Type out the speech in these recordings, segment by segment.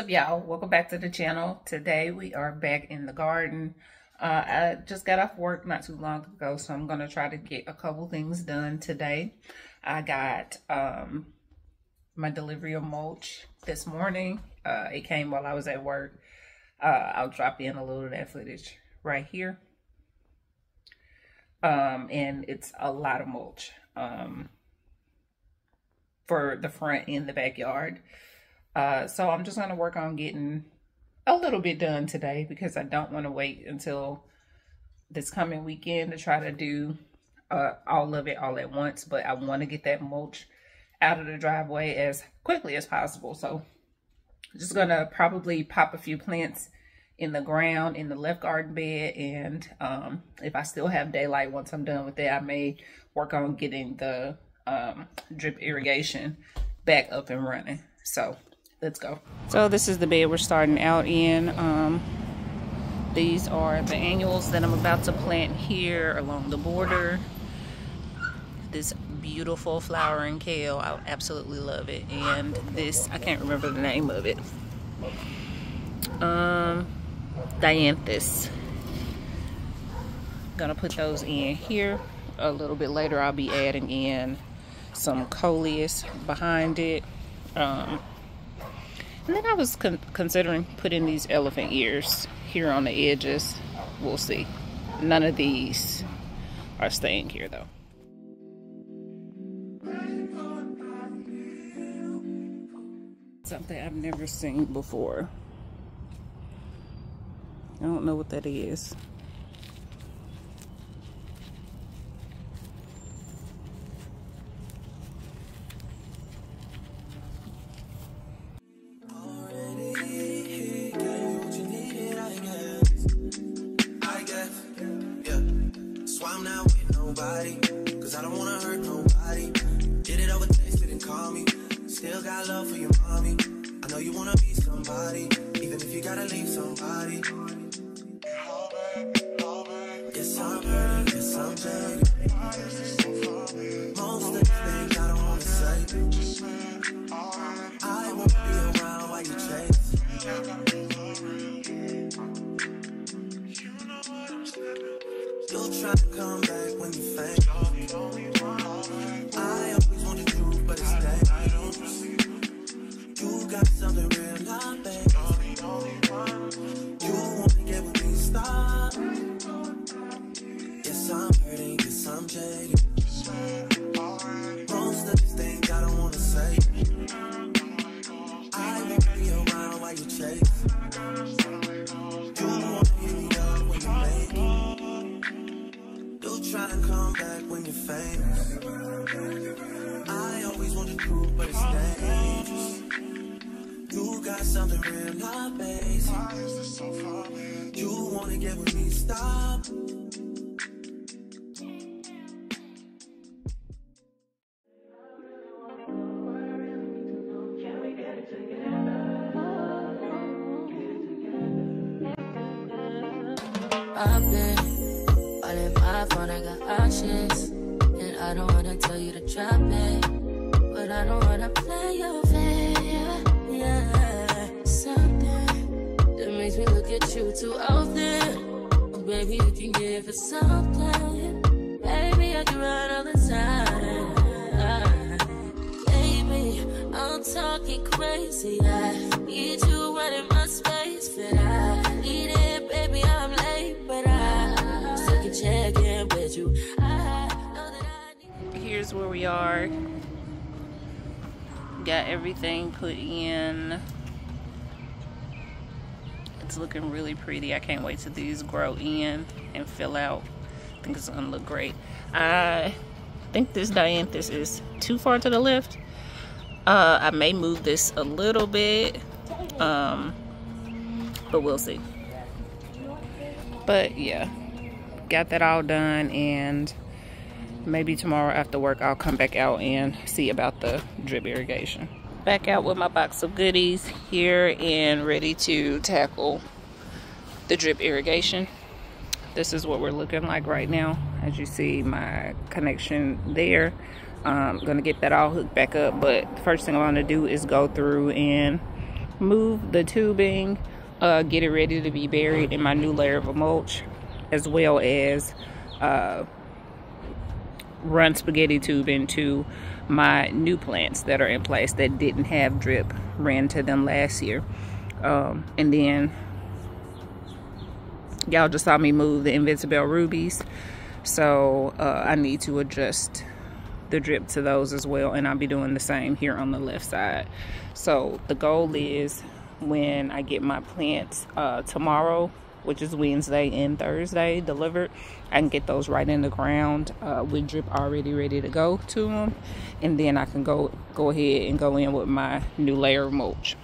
up, y'all? Welcome back to the channel. Today we are back in the garden. I just got off work not too long ago, so I'm gonna try to get a couple things done today. I got my delivery of mulch this morning. It came while I was at work. I'll drop in a little of that footage right here. And it's a lot of mulch for the front and the backyard. So I'm just going to work on getting a little bit done today because I don't want to wait until this coming weekend to try to do all of it all at once. But I want to get that mulch out of the driveway as quickly as possible. So I'm just going to probably pop a few plants in the ground in the left garden bed. And if I still have daylight once I'm done with that, I may work on getting the drip irrigation back up and running. So let's go. So this is the bed we're starting out in. These are the annuals that I'm about to plant here along the border. This beautiful flowering kale, I absolutely love it. And this, I can't remember the name of it. Dianthus. Gonna put those in here. A little bit later I'll be adding in some coleus behind it. And then I was considering putting these elephant ears here on the edges. We'll see. None of these are staying here though. Something I've never seen before. I don't know what that is. Cause I don't wanna hurt nobody. Did it over, tasted and call me. Still got love for your mommy. I know you wanna be somebody, even if you gotta leave somebody. Yes, I'm hurting, yes, I'm jaded. Most of the things I don't wanna say. I won't be around while you chase. You'll try to come back when you faint. I always want the truth, but it's dangerous. You got something real, not bad. You wanna get with me, stop. Yes, I'm hurting, yes, I'm jaded. Most of these things I don't wanna say. I won't be around while you chase. You wanna hit me up when you make it. Try and come back when you're famous. I always want the truth, but it's dangerous. You got something real, not basic. You wanna get with me, stop. I've been all in my phone, I got options. And I don't wanna tell you to drop it, but I don't wanna play your fair. Yeah, something that makes me look at you too often. Oh, baby, you can give it something. Baby, I can run all the time. Baby, I'm talking crazy. I need you right in my space, but I need it, baby, I'm late, but I still can check in with you. I know that I need. Here's where we are. Got everything put in. It's looking really pretty. I can't wait till these grow in and fill out. I think it's gonna look great. I think this Dianthus is too far to the left. I may move this a little bit, but we'll see. But yeah, got that all done, and maybe tomorrow after work I'll come back out and see about the drip irrigation. Back out with my box of goodies here and ready to tackle the drip irrigation. This is what we're looking like right now. As you see, my connection there. I'm gonna get that all hooked back up, but the first thing I want to do is go through and move the tubing, get it ready to be buried in my new layer of mulch, as well as run spaghetti tube into my new plants that are in place that didn't have drip ran to them last year. And then y'all just saw me move the Invincibelle rubies, so I need to adjust the drip to those as well, and I'll be doing the same here on the left side. So the goal is, when I get my plants tomorrow, which is Wednesday and Thursday, delivered, I can get those right in the ground with drip already ready to go to them, and then I can go ahead and go in with my new layer of mulch.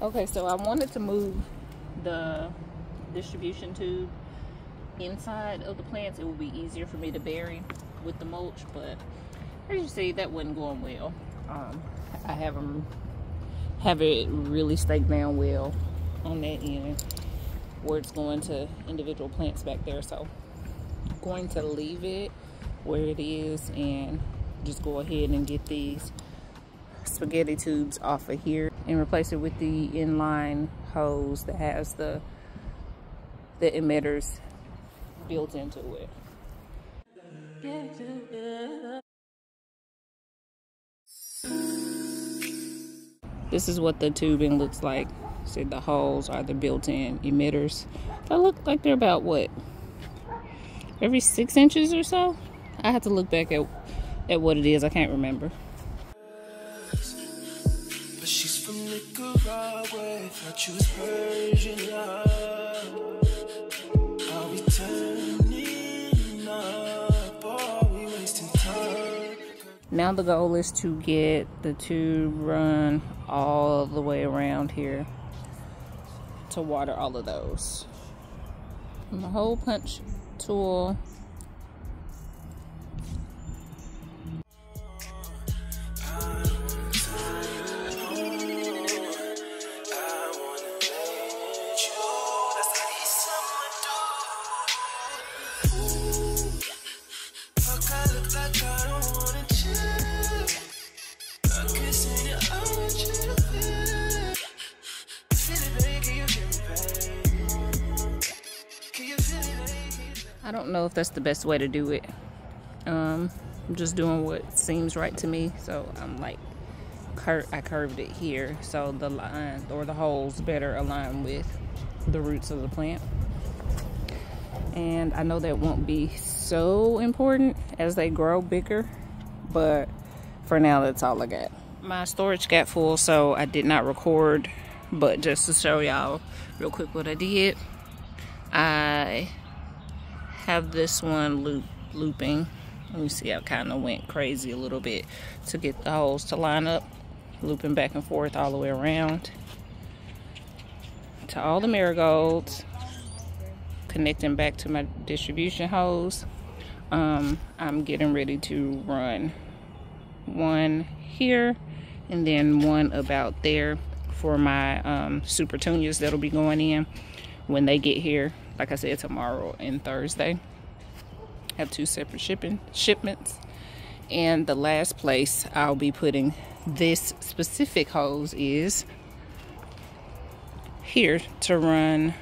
Okay, so I wanted to move the distribution tube inside of the plants. It would be easier for me to bury with the mulch, but as you see, that wasn't going well. I have it really staked down well on that end where it's going to individual plants back there, so I'm going to leave it where it is and just go ahead and get these spaghetti tubes off of here and replace it with the inline hose that has the emitters built into it. This is what the tubing looks like. See, the holes are the built-in emitters. They look like they're about, what, every 6 inches or so? I have to look back at what it is. I can't remember. But she's from Nicaragua, thought you was Persian love. Are we turning up, or are we wasting time? Now the goal is to get the tube run all the way around here to water all of those. My hole punch tool. I don't know if that's the best way to do it. I'm just doing what seems right to me. So I'm like, I curved it here so the line or the holes better align with the roots of the plant. And I know that won't be so important as they grow bigger, but for now that's all I got. My storage got full, so I did not record, but just to show y'all real quick what I did, I have this one looping. Let me see, I kind of went crazy a little bit to get the holes to line up, looping back and forth all the way around to all the marigolds, connecting back to my distribution hose. I'm getting ready to run one here and then one about there for my super tunias that'll be going in when they get here, like I said, tomorrow and Thursday. Have two separate shipments. And the last place I'll be putting this specific hose is here to run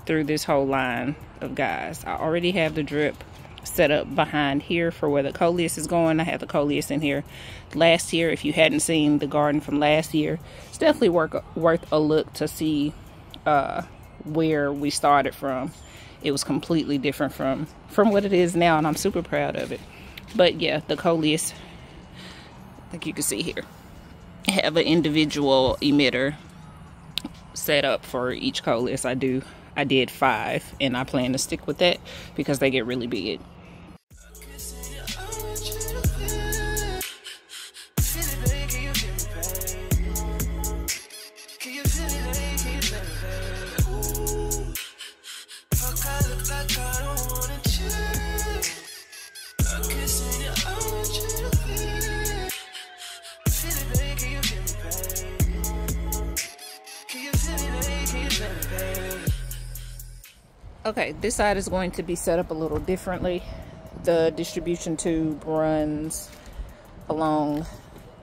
through this whole line of guys. I already have the drip set up behind here for where the coleus is going. I had the coleus in here last year. If you hadn't seen the garden from last year, it's definitely worth a look to see where we started from. It was completely different from what it is now, and I'm super proud of it. But yeah, the coleus, like you can see here, have an individual emitter set up for each coleus. I did 5, and I plan to stick with that because they get really big. Okay, this side is going to be set up a little differently. The distribution tube runs along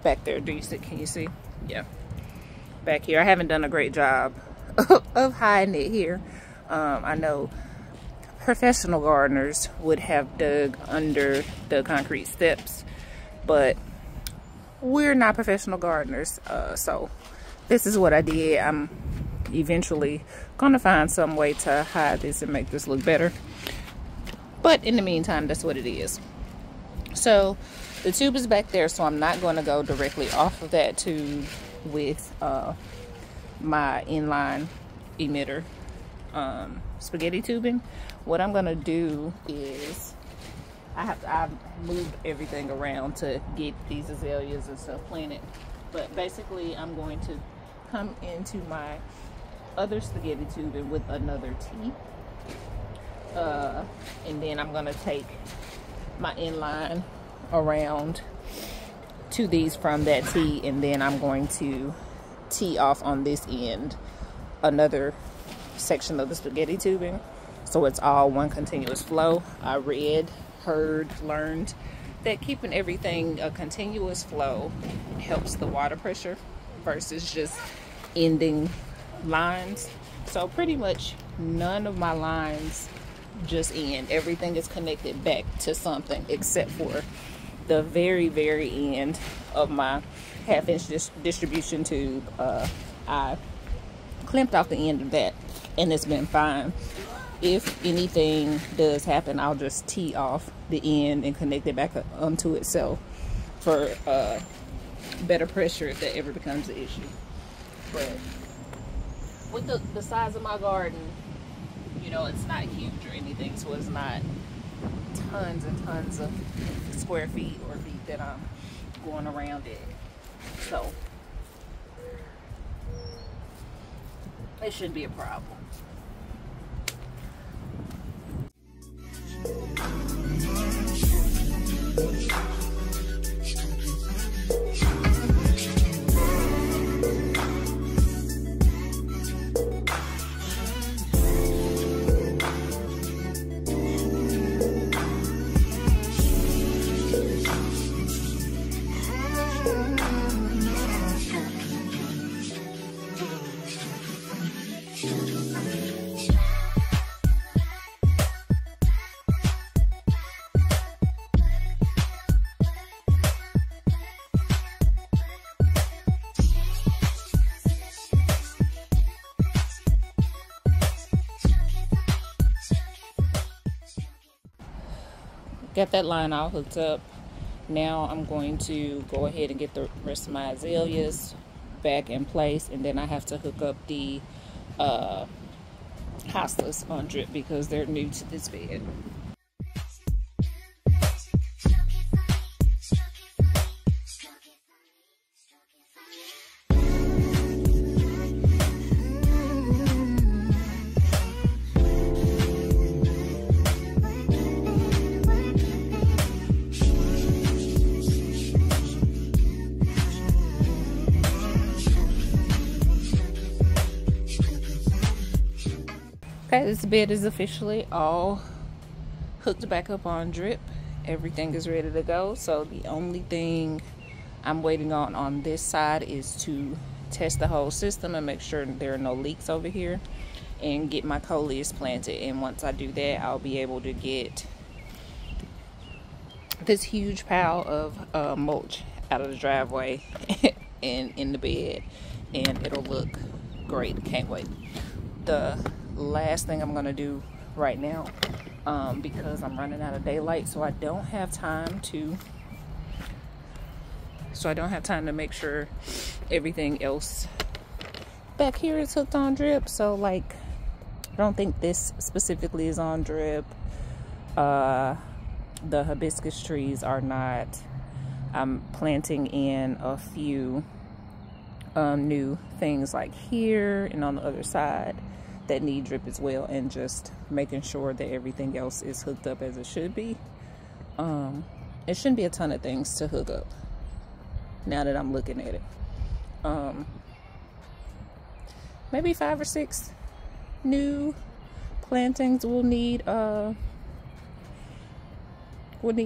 back there. Do you see? Can you see? Yeah, back here. I haven't done a great job of hiding it here. I know professional gardeners would have dug under the concrete steps, but we're not professional gardeners, so this is what I did. I'm eventually gonna find some way to hide this and make this look better, but in the meantime, that's what it is. So the tube is back there, so I'm not going to go directly off of that tube with my inline emitter spaghetti tubing. What I'm going to do is I've moved everything around to get these azaleas and stuff planted, but basically I'm going to come into my other spaghetti tubing with another T, and then I'm going to take my inline around to these from that T, and then I'm going to tee off on this end another section of the spaghetti tubing, so it's all one continuous flow. I read, heard, learned that keeping everything a continuous flow helps the water pressure versus just ending lines. So pretty much none of my lines just end. Everything is connected back to something except for the very end of my half-inch distribution tube. I clamped off the end of that, and it's been fine. If anything does happen, I'll just tee off the end and connect it back onto itself for better pressure if that ever becomes an issue. But with the size of my garden, you know, it's not huge or anything, so it's not tons and tons of square feet or feet that I'm going around it. So it shouldn't be a problem. Got that line all hooked up. Now I'm going to go ahead and get the rest of my azaleas back in place, and then I have to hook up the Hostas on drip because they're new to this bed. Okay, this bed is officially all hooked back up on drip. Everything is ready to go. So the only thing I'm waiting on this side is to test the whole system and make sure there are no leaks over here and get my coleus planted. And once I do that, I'll be able to get this huge pile of mulch out of the driveway and in the bed, and it'll look great. Can't wait. The last thing I'm gonna do right now, because I'm running out of daylight, so I don't have time to make sure everything else back here is hooked on drip. So like, I don't think this specifically is on drip. The hibiscus trees are not. I'm planting in a few new things like here and on the other side that need drip as well, and just making sure that everything else is hooked up as it should be. It shouldn't be a ton of things to hook up now that I'm looking at it. Maybe 5 or 6 new plantings will need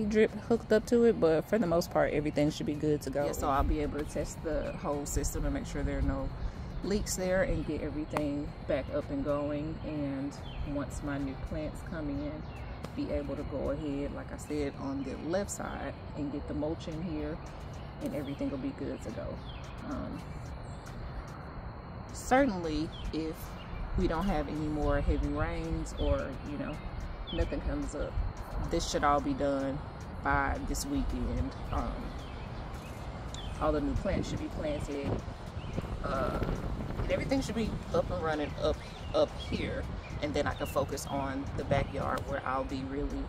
drip hooked up to it, but for the most part everything should be good to go. Yeah, so I'll be able to test the whole system and make sure there are no leaks there and get everything back up and going. And once my new plants come in, be able to go ahead, like I said, on the left side and get the mulch in here, and everything will be good to go. Certainly if we don't have any more heavy rains, or you know, nothing comes up, this should all be done by this weekend. All the new plants should be planted, and everything should be up and running up here, and then I can focus on the backyard where I'll be really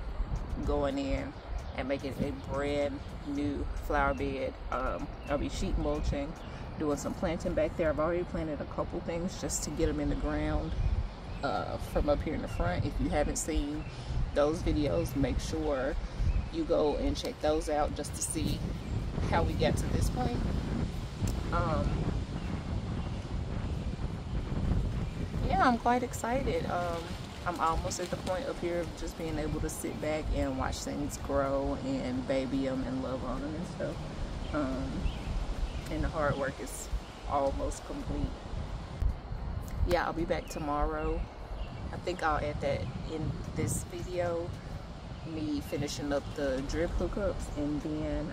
going in and making a brand new flower bed. I'll be sheet mulching, doing some planting back there. I've already planted a couple things just to get them in the ground from up here in the front. If you haven't seen those videos, make sure you go and check those out just to see how we got to this point. Yeah, I'm quite excited. I'm almost at the point up here of just being able to sit back and watch things grow and baby them and love on them and stuff. And the hard work is almost complete. Yeah, I'll be back tomorrow. I think I'll add that in this video, me finishing up the drip hookups, and then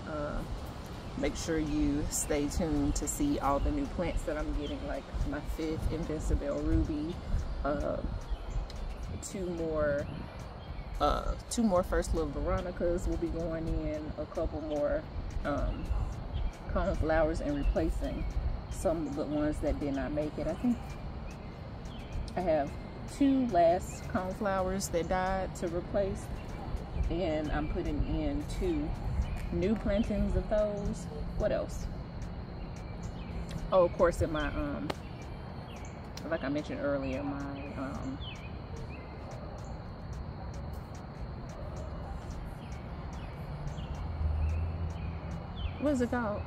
make sure you stay tuned to see all the new plants that I'm getting, like my 5th Invincibelle ruby, two more First Love Veronicas will be going in, a couple more Coneflowers, and replacing some of the ones that did not make it. I think I have 2 last Coneflowers that died to replace, and I'm putting in 2 new plantings of those. What else? Oh, of course, in my like I mentioned earlier, my what is it called?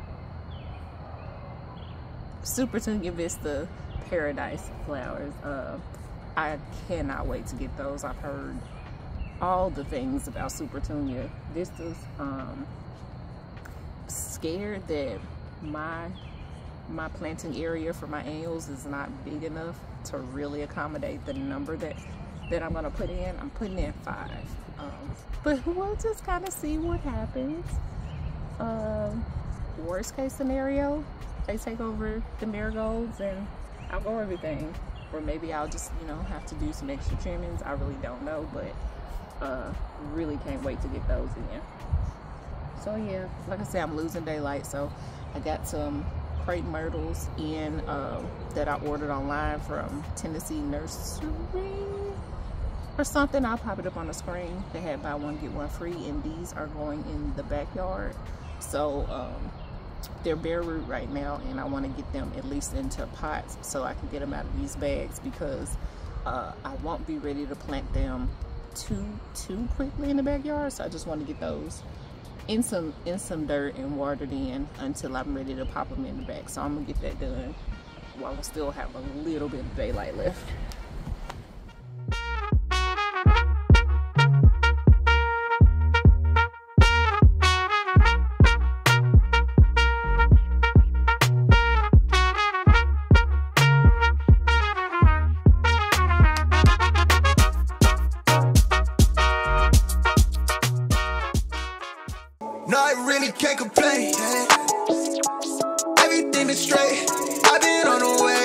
Super Tunia Vista Paradise flowers. I cannot wait to get those. I've heard all the things about Super Tunia Vistas. Scared that my planting area for my annuals is not big enough to really accommodate the number that I'm gonna put in. I'm putting in 5, but we'll just kind of see what happens. Worst case scenario, they take over the Marigolds and I'll grow everything, or maybe I'll just, you know, have to do some extra trimmings. I really don't know, but really can't wait to get those in. So yeah, like I said, I'm losing daylight, so I got some crepe myrtles in that I ordered online from Tennessee Nursery or something. I'll pop it up on the screen. They had buy one get one free, and these are going in the backyard. So they're bare root right now, and I want to get them at least into pots so I can get them out of these bags, because I won't be ready to plant them too quickly in the backyard. So I just want to get those in some dirt and watered in until I'm ready to pop them in the bag. So I'm gonna get that done while I still have a little bit of daylight left. No, I really can't complain. Everything is straight. I've been on the way.